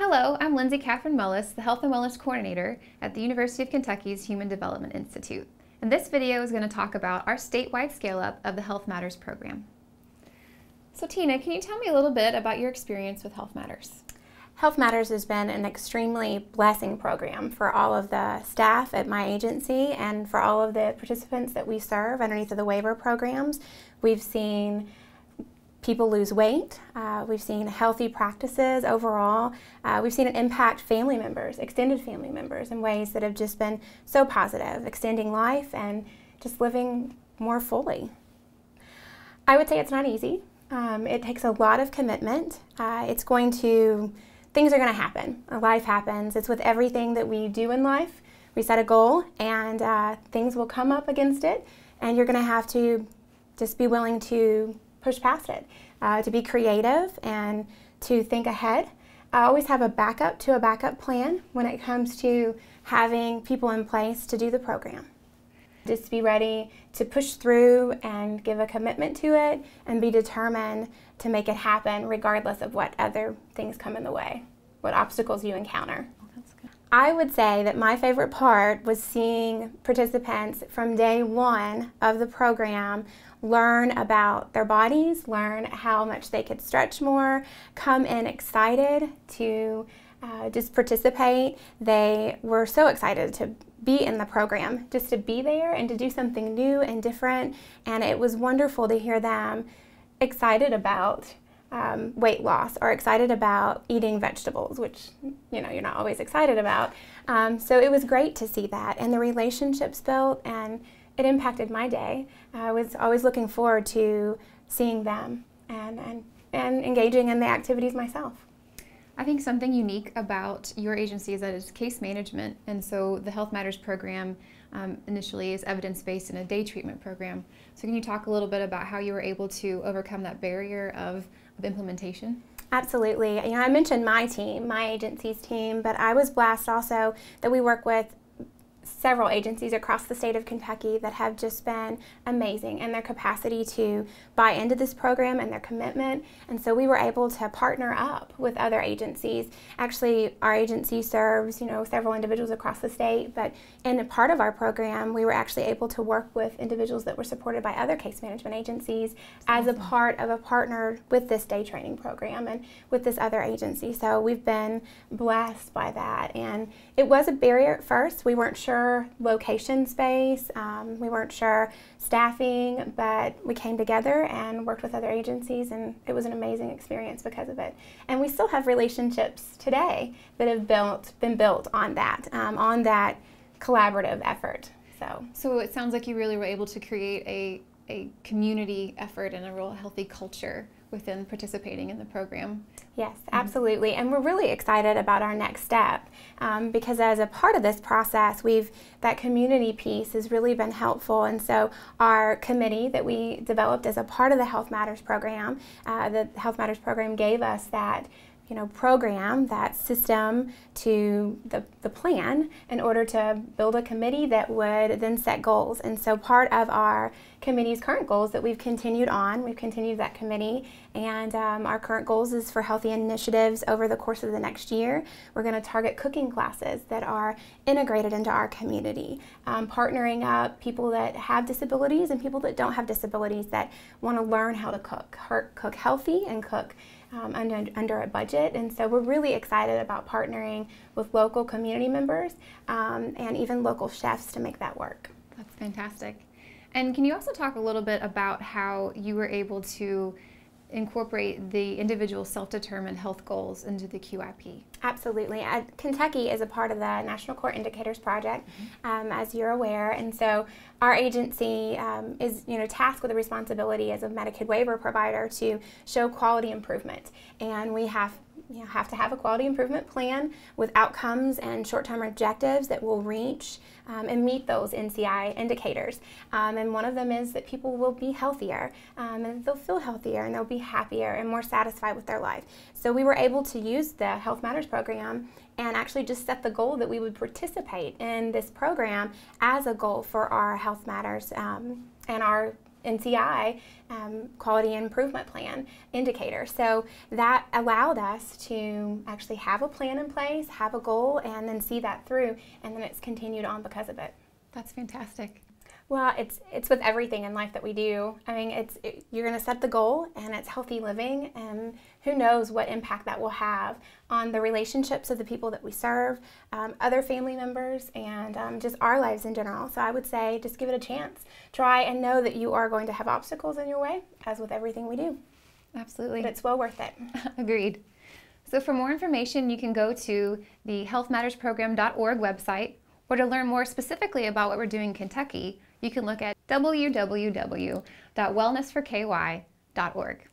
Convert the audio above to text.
Hello, I'm Lindsay Catherine Mullis, the Health and Wellness Coordinator at the University of Kentucky's Human Development Institute. And this video is going to talk about our statewide scale-up of the HealthMatters program. So Tina, can you tell me a little bit about your experience with HealthMatters? HealthMatters has been an extremely blessing program for all of the staff at my agency and for all of the participants that we serve underneath of the waiver programs. We've seen people lose weight, we've seen healthy practices overall, we've seen it impact family members, extended family members in ways that have just been so positive, extending life and just living more fully. I would say it's not easy. It takes a lot of commitment. Things are going to happen. Life happens. It's with everything that we do in life. We set a goal and things will come up against it, and you're going to have to just be willing to push past it, to be creative and to think ahead. I always have a backup plan when it comes to having people in place to do the program. Just be ready to push through and give a commitment to it and be determined to make it happen regardless of what other things come in the way, what obstacles you encounter. I would say that my favorite part was seeing participants from day one of the program learn about their bodies, learn how much they could stretch more, come in excited to just participate. They were so excited to be in the program, just to be there and to do something new and different, and it was wonderful to hear them excited about weight loss or excited about eating vegetables, which you're not always excited about. So it was great to see that and the relationships built, and it impacted my day. I was always looking forward to seeing them and engaging in the activities myself. I think something unique about your agency is that it's case management, and so the HealthMatters program initially is evidence-based in a day treatment program. So can you talk a little bit about how you were able to overcome that barrier of implementation? Absolutely. I mentioned my team, my agency's team, but I was blessed also that we work with several agencies across the state of Kentucky that have just been amazing in their capacity to buy into this program and their commitment. And so we were able to partner up with other agencies. Actually, our agency serves, several individuals across the state, but in a part of our program, we were actually able to work with individuals that were supported by other case management agencies as a part of a partner with this day training program and with this other agency. So we've been blessed by that. And it was a barrier at first. We weren't sure location space, we weren't sure staffing, but we came together and worked with other agencies, and it was an amazing experience because of it. And we still have relationships today that have been built on that collaborative effort. So it sounds like you really were able to create a community effort and a real healthy culture within participating in the program. Yes, absolutely. And we're really excited about our next step because as a part of this process, that community piece has really been helpful. And so our committee that we developed as a part of the HealthMatters program, the HealthMatters program gave us that program, that system to the plan in order to build a committee that would then set goals. And so part of our committee's current goals that we've continued that committee, and our current goals is for healthy initiatives over the course of the next year. We're going to target cooking classes that are integrated into our community, partnering up people that have disabilities and people that don't have disabilities that want to learn how to cook healthy and cook under a budget. And so we're really excited about partnering with local community members and even local chefs to make that work. That's fantastic. And can you also talk a little bit about how you were able to incorporate the individual self-determined health goals into the QIP? Absolutely. Kentucky is a part of the National Core Indicators Project, as you're aware, and so our agency is tasked with the responsibility as a Medicaid waiver provider to show quality improvement, and we have to have a quality improvement plan with outcomes and short-term objectives that will reach and meet those NCI indicators. And one of them is that people will be healthier, and they'll feel healthier, and they'll be happier and more satisfied with their life. So we were able to use the HealthMatters program and actually just set the goal that we would participate in this program as a goal for our HealthMatters and our NCI quality improvement plan indicator. So that allowed us to actually have a plan in place, have a goal, and then see that through, and then it's continued on because of it. That's fantastic. Well, it's with everything in life that we do. I mean, you're going to set the goal, and it's healthy living, and who knows what impact that will have on the relationships of the people that we serve, other family members, and just our lives in general. So I would say just give it a chance. Try and know that you are going to have obstacles in your way, as with everything we do. Absolutely. But it's well worth it. Agreed. So for more information, you can go to the HealthMattersProgram.org website, or to learn more specifically about what we're doing in Kentucky, you can look at www.wellnessforky.org.